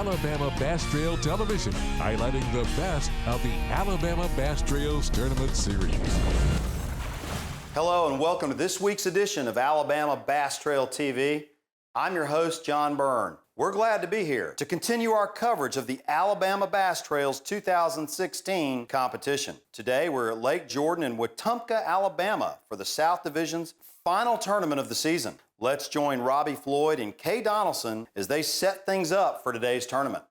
Alabama Bass Trail Television, highlighting the best of the Alabama Bass Trails Tournament Series. Hello and welcome to this week's edition of Alabama Bass Trail TV. I'm your host, John Byrne. We're glad to be here to continue our coverage of the Alabama Bass Trails 2016 competition. Today we're at Lake Jordan in Wetumpka, Alabama for the South Division's final tournament of the season. Let's join Robbie Floyd and Kay Donaldson as they set things up for today's tournament.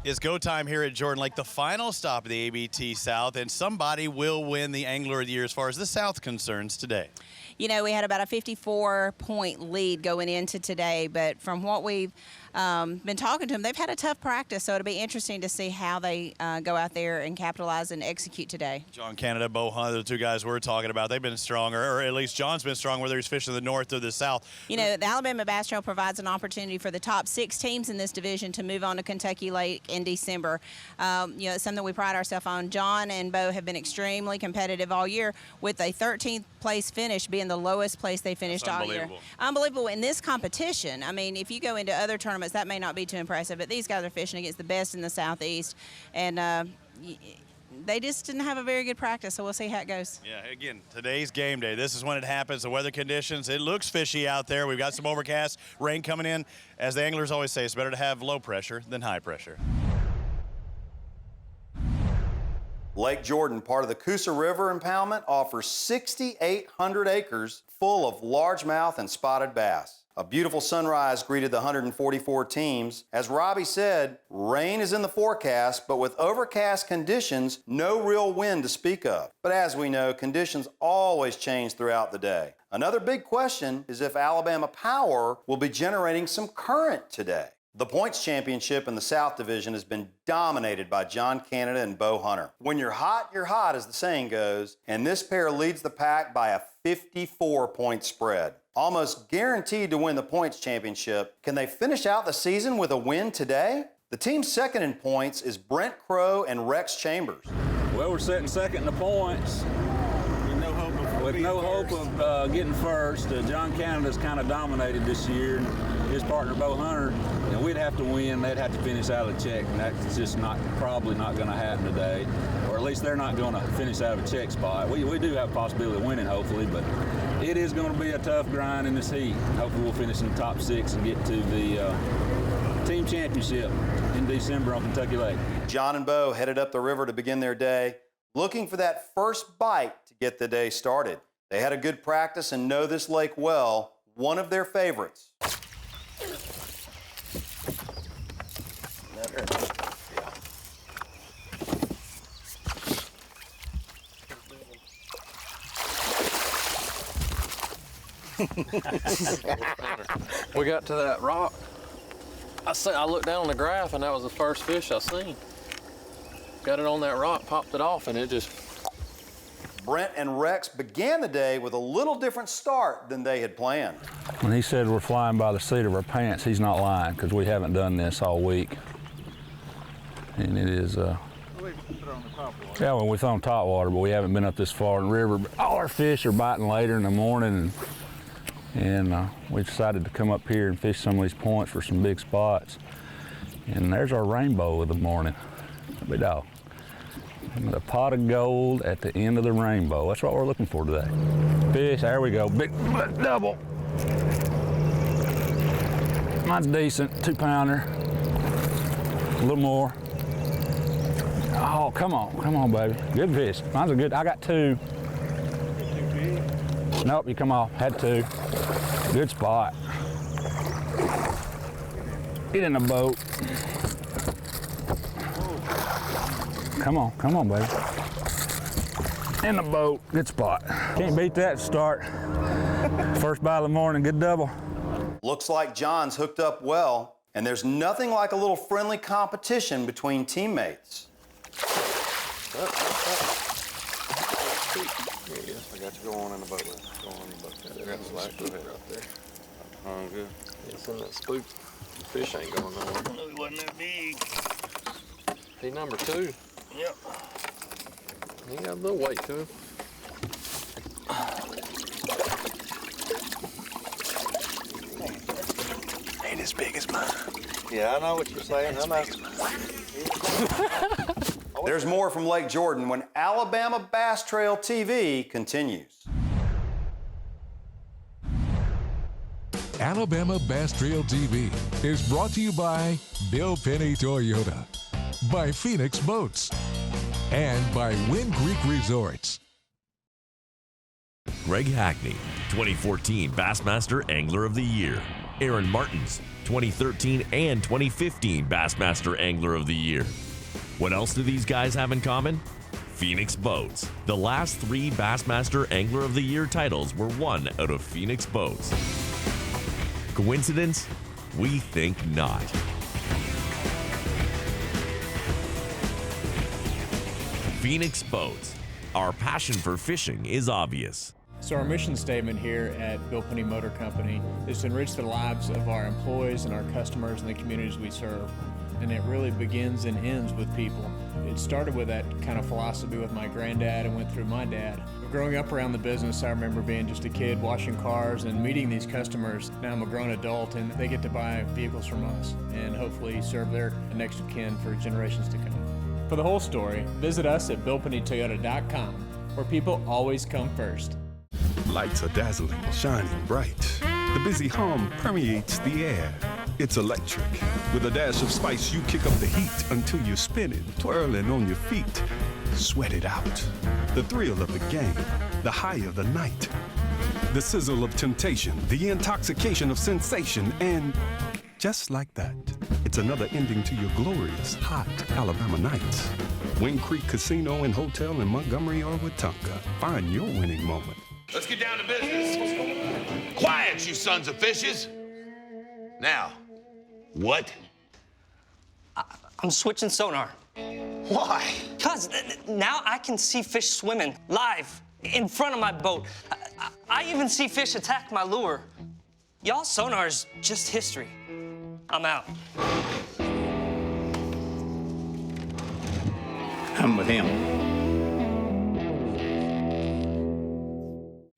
It's go time here at Jordan Lake, the final stop of the ABT South, and somebody will win the Angler of the Year as far as the South concerns today. You know, we had about a 54-point lead going into today, but from what we've been talking to them, they've had a tough practice, so it'll be interesting to see how they go out there and capitalize and execute today. John Canada, Bo Hunter, the two guys we're talking about, they've been stronger, or at least John's been strong, whether he's fishing the north or the south. You know, the Alabama Bass Trail provides an opportunity for the top 6 teams in this division to move on to Kentucky Lake in December. You know, it's something we pride ourselves on. John and Bo have been extremely competitive all year, with a 13th place finish being the lowest place they finished all year. Unbelievable in this competition. I mean, if you go into other tournaments, that may not be too impressive, but these guys are fishing against the best in the Southeast, and they just didn't have a very good practice, so we'll see how it goes. Yeah, again, today's game day. This is when it happens. The weather conditions, it looks fishy out there. We've got some overcast, rain coming in. As the anglers always say, it's better to have low pressure than high pressure. Lake Jordan, part of the Coosa River impoundment, offers 6,800 acres full of largemouth and spotted bass. A beautiful sunrise greeted the 144 teams. As Robbie said, rain is in the forecast, but with overcast conditions, no real wind to speak of. But as we know, conditions always change throughout the day. Another big question is if Alabama Power will be generating some current today. The points championship in the South Division has been dominated by John Canada and Bo Hunter. When you're hot, as the saying goes, and this pair leads the pack by a 54-point spread. Almost guaranteed to win the points championship. Can they finish out the season with a win today? The team second in points is Brent Crow and Rex Chambers. Well, we're sitting second in the points. With no hope of getting first. John Canada's kind of dominated this year. His partner, Bo Hunter, and we'd have to win. They'd have to finish out of the check, and that's just probably not going to happen today. Or at least they're not going to finish out of a check spot. We do have a possibility of winning, hopefully, but it is going to be a tough grind in this heat. Hopefully we'll finish in the top 6 and get to the team championship in December on Kentucky Lake. John and Bo headed up the river to begin their day, looking for that first bite to get the day started. They had a good practice and know this lake well, one of their favorites. We got to that rock. I looked down on the graph and that was the first fish I seen. Got it on that rock, popped it off, and it just... Brent and Rex began the day with a little different start than they had planned. When he said we're flying by the seat of our pants, he's not lying, because we haven't done this all week. And it is, yeah, well, we're on top water, but we haven't been up this far in the river. But all our fish are biting later in the morning, and we decided to come up here and fish some of these points for some big spots. And there's our rainbow of the morning. Big dog. The pot of gold at the end of the rainbow. That's what we're looking for today. Fish, there we go. Big double. Mine's decent, 2-pounder. A little more. Oh, come on, baby. Good fish. Mine's a good, I got 2. Nope, you come off, had 2. Good spot. Get in the boat. Come on, baby. In the boat, good spot. Can't beat that start. First bite of the morning, good double. Looks like John's hooked up well, and there's nothing like a little friendly competition between teammates. Here you go. I got you going in the boat. Go on in the boat. I got the slack. Go ahead. Right there. Oh, good. It's in that spook. The fish ain't going nowhere. No, he wasn't that big. He number 2. Yep. He got a little weight to him. Yeah, I know what you're saying. I know. There's more from Lake Jordan when Alabama Bass Trail TV continues. Alabama Bass Trail TV is brought to you by Bill Penny Toyota, by Phoenix Boats, and by Wind Creek Resorts. Greg Hackney, 2014 Bassmaster Angler of the Year. Aaron Martins, 2013 and 2015 Bassmaster Angler of the Year. What else do these guys have in common? Phoenix Boats. The last 3 Bassmaster Angler of the Year titles were won out of Phoenix Boats. Coincidence? We think not. Phoenix Boats. Our passion for fishing is obvious. So our mission statement here at Bill Penny Motor Company is to enrich the lives of our employees and our customers and the communities we serve. And it really begins and ends with people. It started with that kind of philosophy with my granddad and went through my dad. Growing up around the business, I remember being just a kid washing cars and meeting these customers. Now I'm a grown adult and they get to buy vehicles from us and hopefully serve their next of kin for generations to come. For the whole story, visit us at BillPennyToyota.com, where people always come first. Lights are dazzling, shining bright. The busy hum permeates the air. It's electric. With a dash of spice, you kick up the heat until you're spinning, twirling on your feet. Sweat it out. The thrill of the game, the high of the night. The sizzle of temptation, the intoxication of sensation, and just like that, it's another ending to your glorious, hot Alabama nights. Wind Creek Casino and Hotel in Montgomery or Wetumpka. Find your winning moment. Let's get down to business. Quiet, you sons of fishes. Now, what? I'm switching sonar. Why? Because now I can see fish swimming live in front of my boat. I even see fish attack my lure. Y'all's sonar is just history. I'm out. I'm with him.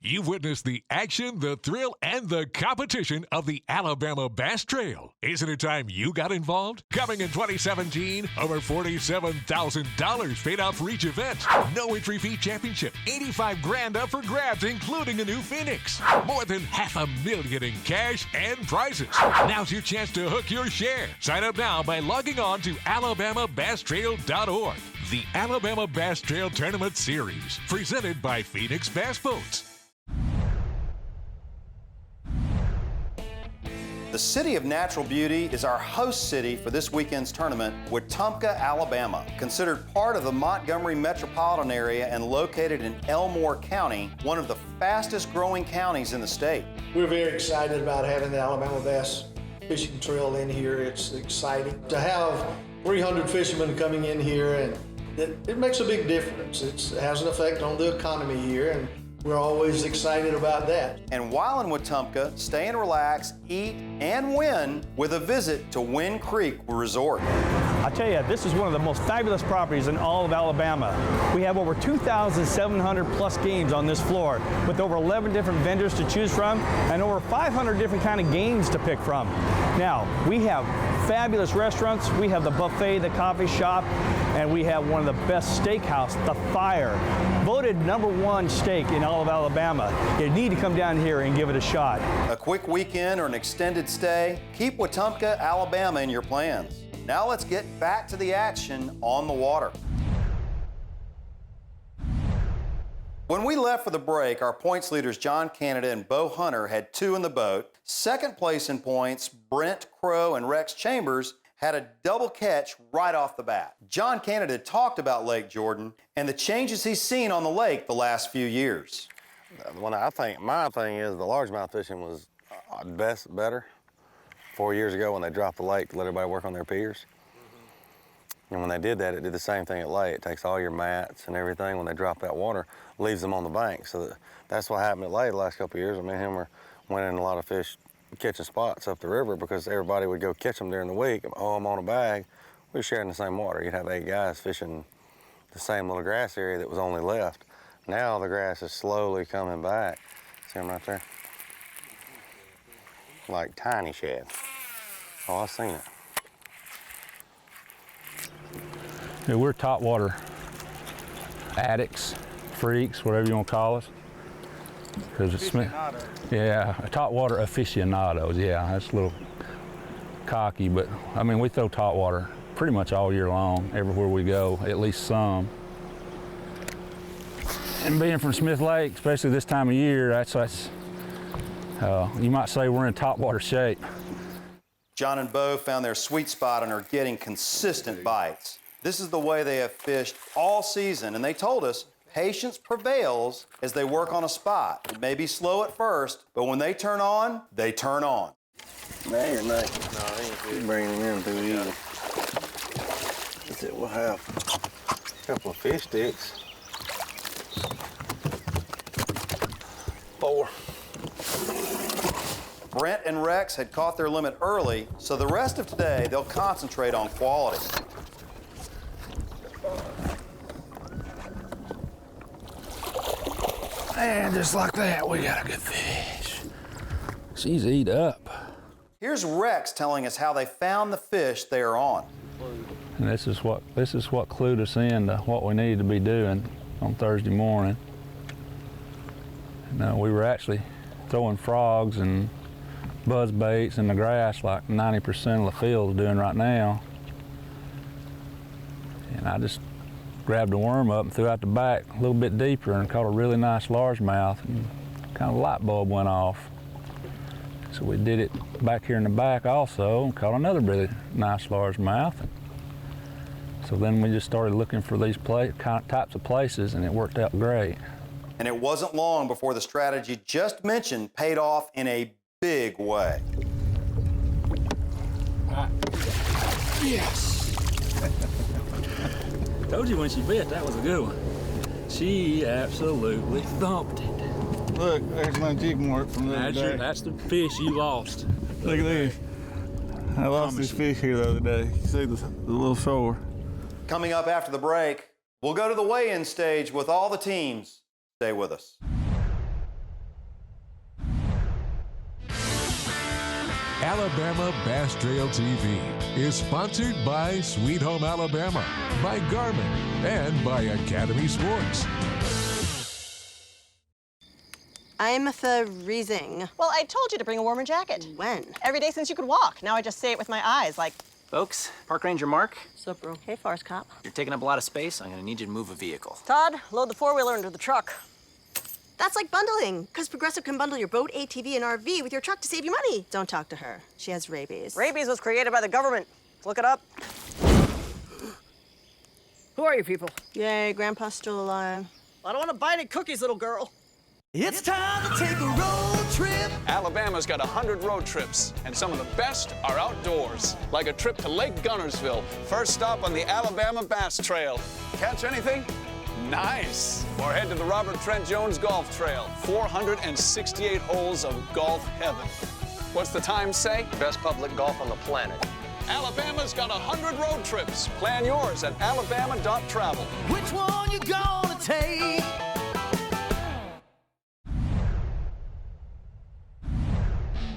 You've witnessed the action, the thrill, and the competition of the Alabama Bass Trail. Isn't it time you got involved? Coming in 2017, over $47,000 paid out for each event. No entry fee championship, $85,000 up for grabs, including a new Phoenix. More than $500,000 in cash and prizes. Now's your chance to hook your share. Sign up now by logging on to alabamabasstrail.org. The Alabama Bass Trail Tournament Series, presented by Phoenix Bass Boats. The City of Natural Beauty is our host city for this weekend's tournament, Wetumpka, Alabama. Considered part of the Montgomery metropolitan area and located in Elmore County, one of the fastest growing counties in the state. We're very excited about having the Alabama Bass Fishing Trail in here. It's exciting to have 300 fishermen coming in here, and it makes a big difference. It has an effect on the economy here, and we're always excited about that. And while in Wetumpka, stay and relax, eat, and win with a visit to Wind Creek Resort. I tell you, this is one of the most fabulous properties in all of Alabama. We have over 2,700 plus games on this floor with over 11 different vendors to choose from and over 500 different kind of games to pick from. Now, we have fabulous restaurants. We have the buffet, the coffee shop, and we have one of the best steakhouse, The Fire. Voted #1 steak in all of Alabama. You need to come down here and give it a shot. A quick weekend or an extended stay? Keep Wetumpka, Alabama in your plans. Now let's get back to the action on the water. When we left for the break, our points leaders John Canada and Bo Hunter had 2 in the boat. Second place in points, Brent Crow and Rex Chambers had a double catch right off the bat. John Canada talked about Lake Jordan and the changes he's seen on the lake the last few years. My thing is the largemouth fishing was better 4 years ago when they dropped the lake to let everybody work on their piers. And when they did that, it did the same thing at lake. It takes all your mats and everything when they drop that water, leaves them on the bank. So that's what happened at lake the last couple of years. I mean, him were winning a lot of fish catching spots up the river because everybody would go catch them during the week. Oh, I'm on a bag. We were sharing the same water. You'd have 8 guys fishing the same little grass area that was only left. Now the grass is slowly coming back. See them right there? Like tiny shad. Oh, I've seen it. Yeah, we're topwater addicts, freaks, whatever you want to call us. Because it's yeah, topwater aficionados. Yeah, that's a little cocky, but I mean we throw topwater pretty much all year long, everywhere we go, at least some. And being from Smith Lake, especially this time of year, that's you might say we're in topwater shape. John and Bo found their sweet spot and are getting consistent bites. This is the way they have fished all season, and they told us patience prevails as they work on a spot. It may be slow at first, but when they turn on, they turn on. Now you're not. No, he's bringing them in too easy. That's it. We'll have a couple of fish sticks. 4. Brent and Rex had caught their limit early, so the rest of today they'll concentrate on quality. And just like that, we got a good fish. She's eat up. Here's Rex telling us how they found the fish they are on. And this is what clued us in to what we needed to be doing on Thursday morning. And, we were actually throwing frogs and buzz baits in the grass like 90% of the field is doing right now. And I just grabbed a worm up and threw out the back a little bit deeper and caught a really nice largemouth, and kind of a light bulb went off. So we did it back here in the back also and caught another really nice largemouth. So then we just started looking for these types of places, and it worked out great. And it wasn't long before the strategy just mentioned paid off in a big way. Yes! Told you when she bit, that was a good one. She absolutely thumped it. Look, there's my jig mark from the other day. That's the fish you lost. Look at this. I lost this fish here the other day. You see the little shore. Coming up after the break, we'll go to the weigh-in stage with all the teams. Stay with us. Alabama Bass Trail TV is sponsored by Sweet Home Alabama, by Garmin, and by Academy Sports. I'm freezing. Well, I told you to bring a warmer jacket. When? Every day since you could walk. Now I just say it with my eyes, like... Folks, Park Ranger Mark. Sup, bro? Hey, Forest Cop. You're taking up a lot of space. I'm gonna need you to move a vehicle. Todd, load the four-wheeler into the truck. That's like bundling, because Progressive can bundle your boat, ATV, and RV with your truck to save you money. Don't talk to her. She has rabies. Rabies was created by the government. Look it up. Who are you people? Yay, Grandpa's still alive. I don't want to buy any cookies, little girl. It's time to take a road trip. Alabama's got 100 road trips, and some of the best are outdoors, like a trip to Lake Gunnersville. First stop on the Alabama Bass Trail. Catch anything? Nice. Or head to the Robert Trent Jones Golf Trail. 468 holes of golf heaven. What's the time say? Best public golf on the planet. Alabama's got 100 road trips. Plan yours at alabama.travel. Which one you gonna take?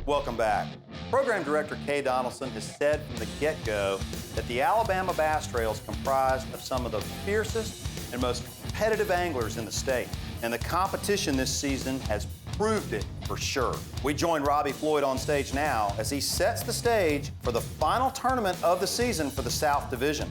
Welcome back. Program Director Kay Donaldson has said from the get-go that the Alabama Bass Trail is comprised of some of the fiercest and most competitive anglers in the state. And the competition this season has proved it for sure. We join Robbie Floyd on stage now as he sets the stage for the final tournament of the season for the South Division.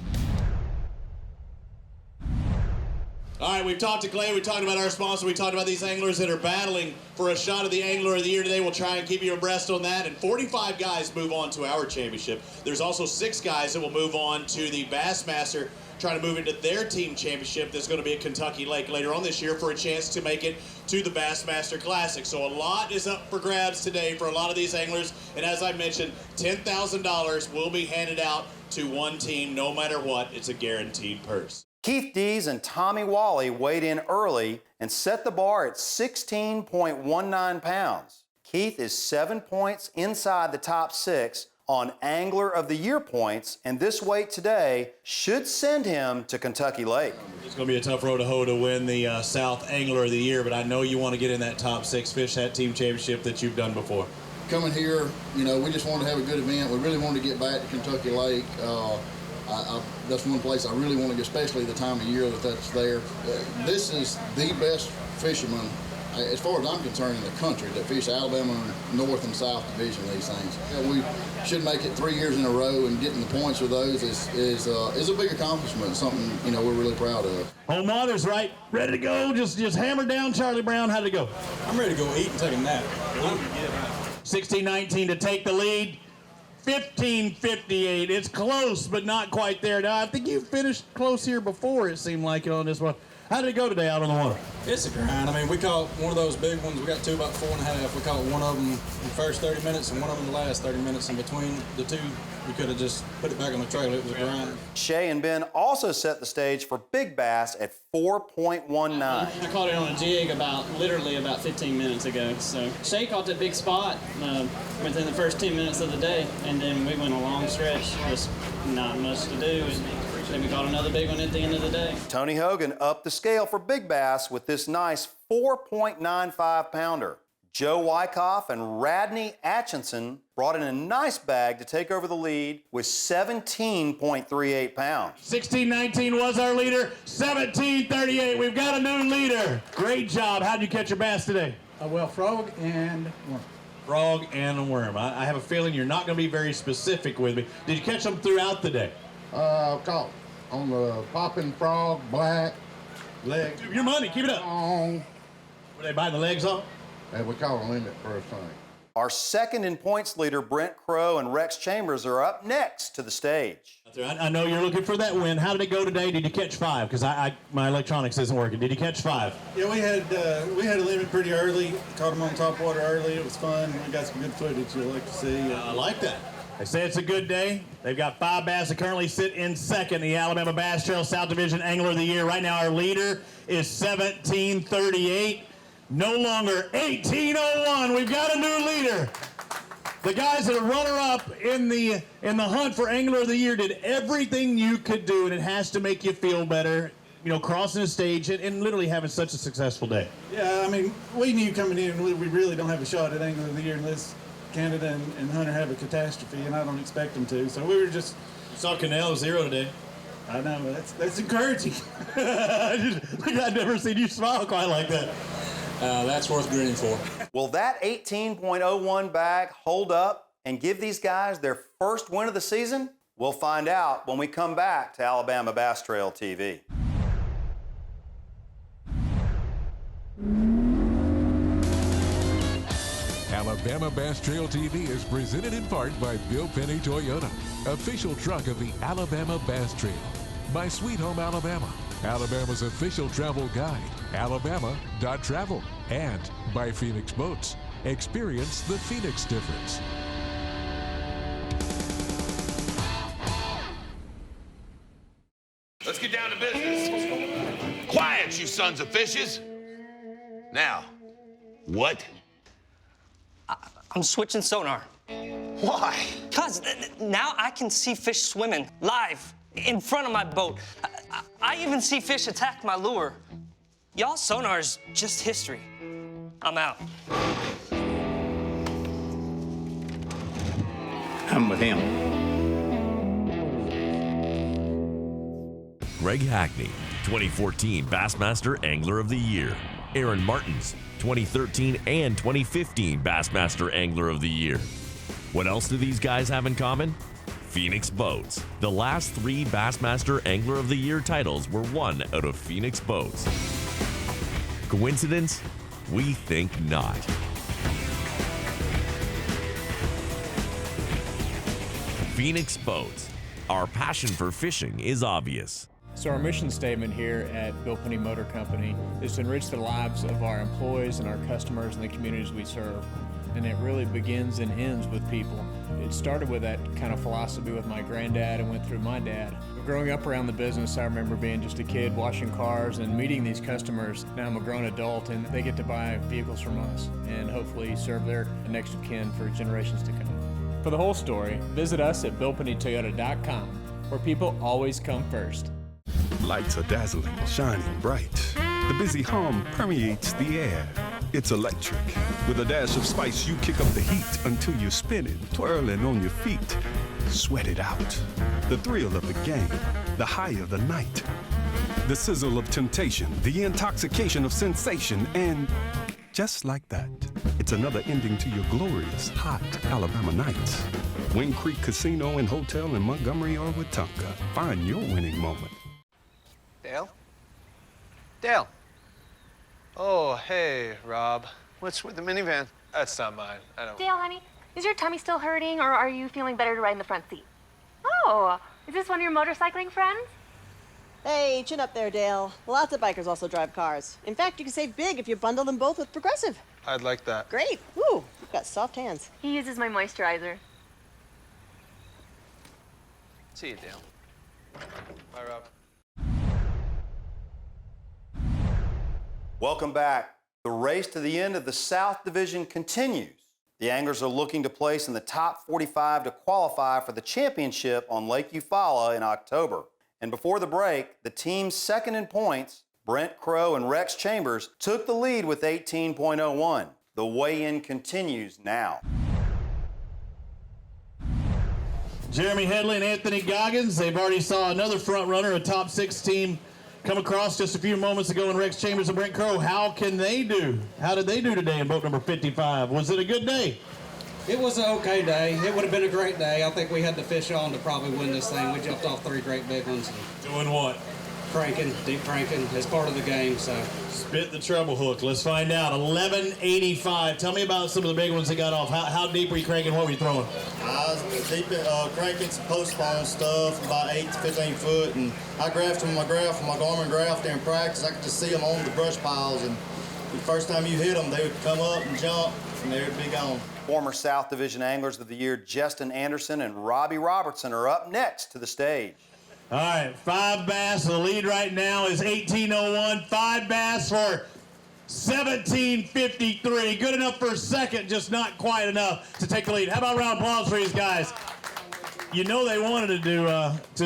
All right, we've talked to Clay, we talked about our sponsor, we talked about these anglers that are battling for a shot at the Angler of the Year today. We'll try and keep you abreast on that. And 45 guys move on to our championship. There's also 6 guys that will move on to the Bassmaster, trying to move into their team championship that's going to be at Kentucky Lake later on this year for a chance to make it to the Bassmaster Classic. So a lot is up for grabs today for a lot of these anglers. And as I mentioned, $10,000 will be handed out to one team no matter what. It's a guaranteed purse. Keith Dees and Tommy Wally weighed in early and set the bar at 16.19 pounds. Keith is 7 points inside the top 6 on Angler of the Year points, and this weight today should send him to Kentucky Lake. It's going to be a tough road to hoe to win the South Angler of the Year, but I know you want to get in that top 6, fish that team championship that you've done before. coming here, we just wanted to have a good event. We really wanted to get back to Kentucky Lake. That's one place I really want to go, especially the time of year that's there. This is the best fisherman, as far as I'm concerned, in the country that fish Alabama North and South Division, these things. We should make it 3 years in a row, and getting the points with those is a big accomplishment, something, we're really proud of. Home water's right, ready to go. Just hammer down Charlie Brown. How'd it go? I'm ready to go eat and take a nap. 16-19 to take the lead. 15:58. It's close, but not quite there. Now, I think you finished close here before, it seemed like, on this one. How did it go today out on the water? It's a grind. We caught one of those big ones. We got two about 4.5. We caught one of them in the first 30 minutes and one of them in the last 30 minutes. And between the two, we could have just put it back on the trailer. It was a grind. Shay and Ben also set the stage for big bass at 4.19. I caught it on a jig literally about 15 minutes ago. So Shay caught that big spot within the first 10 minutes of the day, and then we went a long stretch, just not much to do. Then we caught another big one at the end of the day. Tony Hogan upped the scale for big bass with this nice 4.95 pounder. Joe Wyckoff and Radney Atchison brought in a nice bag to take over the lead with 17.38 pounds. 16-19 was our leader. 17-38. We've got a new leader. Great job. How'd you catch your bass today? Frog and worm. Frog and a worm. I have a feeling you're not going to be very specific with me. Did you catch them throughout the day? Caught on the popping frog, black, leg. Your money, keep it up. Were they biting the legs off? And we caught a limit first thing. Our second in points leader, Brent Crow and Rex Chambers, are up next to the stage. I know you're looking for that win. How did it go today? Did you catch 5? Because my electronics isn't working. Did you catch 5? Yeah, we had a limit pretty early. Caught them on top water early. It was fun. We got some good footage you'll like to see. I like that. They say it's a good day. They've got 5 bass that currently sit in second, the Alabama Bass Trail South Division Angler of the Year. Right now, our leader is 17:38. No longer 18:01. We've got a new leader. The guys that are runner-up in the hunt for Angler of the Year did everything you could do, and it has to make you feel better. Crossing the stage and literally having such a successful day. Yeah, we knew coming in we really don't have a shot at Angler of the Year unless Canada and Hunter have a catastrophe, and I don't expect them to. So we were just... Saw Cannell 0 today. I know, that's encouraging. I've never seen you smile quite like that. That's worth grinning for. Will that 18.01 bag hold up and give these guys their first win of the season? We'll find out when we come back to Alabama Bass Trail TV. Alabama Bass Trail TV is presented in part by Bill Penny Toyota, official truck of the Alabama Bass Trail, by Sweet Home Alabama, Alabama's official travel guide, alabama.travel, and by Phoenix Boats. Experience the Phoenix difference. Let's get down to business. Quiet, you sons of fishes. Now, what? I'm switching sonar. Why? Because now I can see fish swimming live in front of my boat. I even see fish attack my lure. Y'all sonar's just history. I'm out. I'm with him. Greg Hackney, 2014 Bassmaster Angler of the Year. Aaron Martins, 2013 and 2015 Bassmaster Angler of the Year. What else do these guys have in common? Phoenix Boats. The last 3 Bassmaster Angler of the Year titles were won out of Phoenix Boats. Coincidence? We think not. Phoenix Boats. Our passion for fishing is obvious. So our mission statement here at Bill Penny Motor Company is to enrich the lives of our employees and our customers and the communities we serve. And it really begins and ends with people. It started with that kind of philosophy with my granddad and went through my dad. Growing up around the business, I remember being just a kid washing cars and meeting these customers. Now I'm a grown adult and they get to buy vehicles from us and hopefully serve their next of kin for generations to come. For the whole story, visit us at BillPennyToyota.com, where people always come first. Lights are dazzling, shining bright. The busy hum permeates the air. It's electric. With a dash of spice, you kick up the heat until you're spinning, twirling on your feet. Sweat it out. The thrill of the game, the high of the night. The sizzle of temptation, the intoxication of sensation, and just like that, it's another ending to your glorious, hot Alabama nights. Wing Creek Casino and Hotel in Montgomery or Wetumpka. Find your winning moment. Dale? Dale? Oh, hey, Rob. What's with the minivan? That's not mine. I don't... Dale, honey, is your tummy still hurting, or are you feeling better to ride in the front seat? Oh, is this one of your motorcycling friends? Hey, chin up there, Dale. Lots of bikers also drive cars. In fact, you can save big if you bundle them both with Progressive. I'd like that. Great. Woo, you've got soft hands. He uses my moisturizer. See you, Dale. Bye, Rob. Welcome back. The race to the end of the South Division continues. The Anglers are looking to place in the top 45 to qualify for the championship on Lake Eufaula in October. And before the break, the team's second in points, Brent Crow and Rex Chambers, took the lead with 18.01. The weigh-in continues now. Jeremy Headley and Anthony Goggins, they've already saw another front runner, a top 6 team, come across just a few moments ago in Rex Chambers and Brent Crow. How can they do? How did they do today in boat number 55? Was it a good day? It was an okay day. It would have been a great day. I think we had the fish on to probably win this thing. We jumped off 3 great big ones. Doing what? Cranking, deep cranking as part of the game, so. Spit the treble hook. Let's find out. 1185. Tell me about some of the big ones that got off. How deep were you cranking? What were you throwing? I was deep cranking some postpone stuff, about 8 to 15 foot, and I graphed from my Garmin graph there in practice. I could just see them on the brush piles, and the first time you hit them, they would come up and jump, and they would be gone. Former South Division Anglers of the Year Justin Anderson and Robbie Robertson are up next to the stage. All right, 5 bass. The lead right now is 1801. 5 bass for 1753. Good enough for a second, just not quite enough to take the lead. How about a round of applause for these guys? You know they wanted to do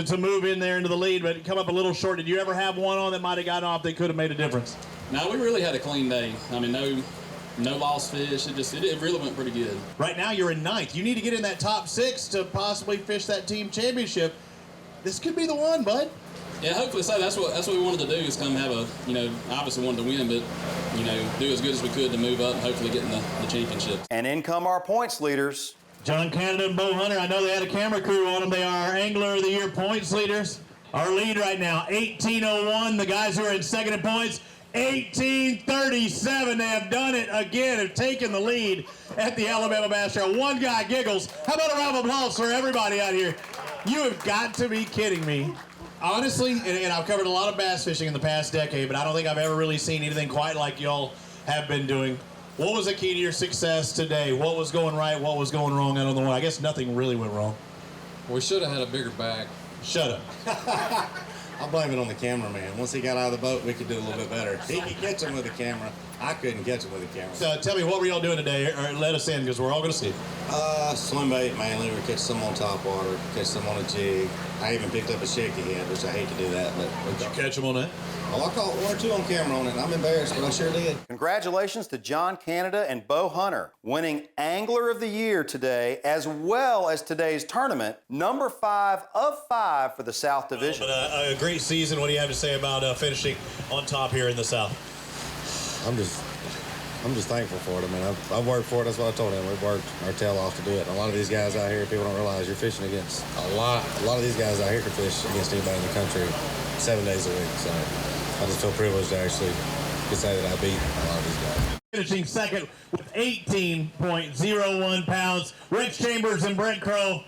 to move in there into the lead, but come up a little short. Did you ever have one on that might have gotten off that could have made a difference? No, we really had a clean day. I mean, no lost fish. It really went pretty good. Right now you're in 9th. You need to get in that top 6 to possibly fish that team championship. This could be the one, bud. Yeah, hopefully so. That's what we wanted to do, is come have obviously wanted to win, but, do as good as we could to move up and hopefully get in the championship. And in come our points leaders. John Canada and Bo Hunter, I know they had a camera crew on them. They are our Angler of the Year points leaders. Our lead right now, 1801. The guys who are in second in points, 1837. They have done it again, have taken the lead at the Alabama Bass Trail. One guy giggles. How about a round of applause for everybody out here? You have got to be kidding me. Honestly, and I've covered a lot of bass fishing in the past decade, but I don't think I've ever really seen anything quite like y'all have been doing. What was the key to your success today? What was going right? What was going wrong? I don't know. I guess nothing really went wrong. We should have had a bigger bag. Shut up. I blame it on the cameraman. Once he got out of the boat, we could do a little bit better. He could catch him with a camera. I couldn't catch him with a camera. So tell me, what were y'all doing today? Or let us in, because we're all going to see it. Swim bait mainly. We catch some on top water, catch some on a jig. I even picked up a shaky head, which I hate to do that. But did you catch them on that? Well, I caught 1 or 2 on camera on it, and I'm embarrassed, but I sure did. Congratulations to John Canada and Bo Hunter, winning Angler of the Year today, as well as today's tournament, number 5 of 5 for the South Division. A great season. What do you have to say about finishing on top here in the South? I'm just thankful for it. I mean, I've worked for it. That's what I told him. We've worked our tail off to do it. And a lot of these guys out here, people don't realize you're fishing against a lot of these guys out here can fish against anybody in the country 7 days a week. So I just feel privileged to actually say that I beat a lot of these guys. Finishing second with 18.01 pounds. Rex Chambers and Brent Crow.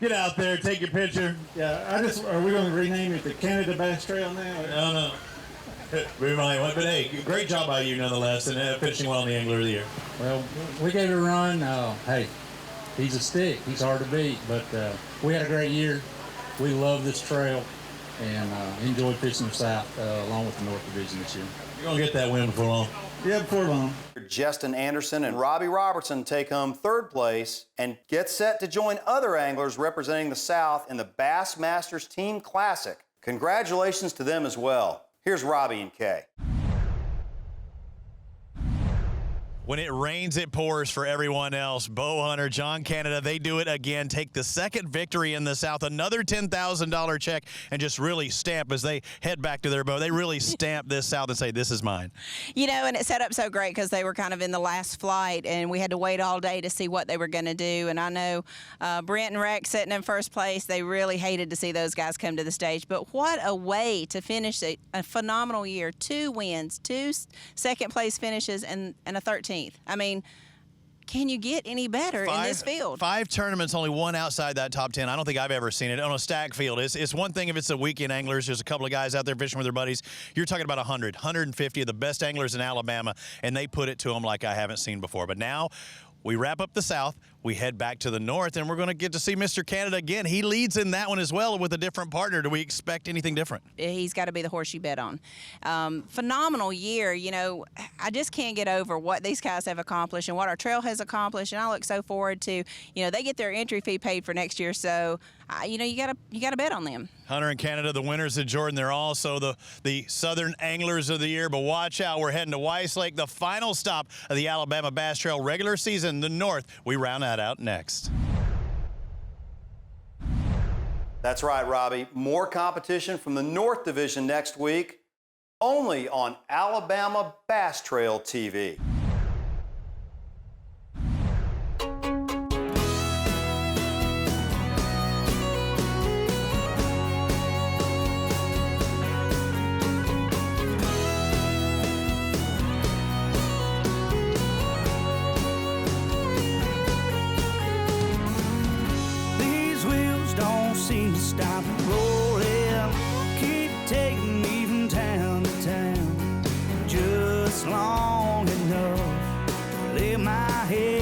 Get out there, take your picture. Yeah, are we going to rename it the Canada Bass Trail now? No. But hey, great job by you nonetheless, and finishing well in the Angler of the Year. Well, we gave it a run. Hey, he's a stick. He's hard to beat, but we had a great year. We love this trail and enjoyed fishing the South along with the North Division this year. You're going to get that win before long. Yeah, before long. Justin Anderson and Robbie Robertson take home 3rd place and get set to join other anglers representing the South in the Bassmasters Team Classic. Congratulations to them as well. Here's Robbie and Kay. When it rains, it pours for everyone else. Bow hunter, John Canada, they do it again. Take the second victory in the South, another $10,000 check, and just really stamp as they head back to their bow. They really stamp this South and say, this is mine. You know, and it set up so great because they were kind of in the last flight, and we had to wait all day to see what they were going to do. And I know Brent and Rex sitting in first place, they really hated to see those guys come to the stage. But what a way to finish a phenomenal year. 2 wins, 2 second-place finishes, and a 13th. I mean, can you get any better in this field? 5 tournaments, only 1 outside that top 10. I don't think I've ever seen it on a stack field. It's one thing if it's a weekend anglers, there's a couple of guys out there fishing with their buddies. You're talking about 100, 150 of the best anglers in Alabama, and they put it to them like I haven't seen before. But now we wrap up the South, we head back to the North, and we're going to get to see Mr. Canada again. He leads in that one as well with a different partner. Do we expect anything different? He's got to be the horse you bet on. Phenomenal year. You know, I just can't get over what these guys have accomplished and what our trail has accomplished, and I look so forward to, you know, they get their entry fee paid for next year, so, you know, you gotta bet on them. Hunter and Canada, the winners of Jordan, they're also the Southern Anglers of the Year, but watch out, we're heading to Weiss Lake, the final stop of the Alabama Bass Trail regular season, the North. We round that out next. That's right, Robbie. More competition from the North Division next week, only on Alabama Bass Trail TV. Seem to stop rolling, keep taking me from town to town, just long enough to lay my head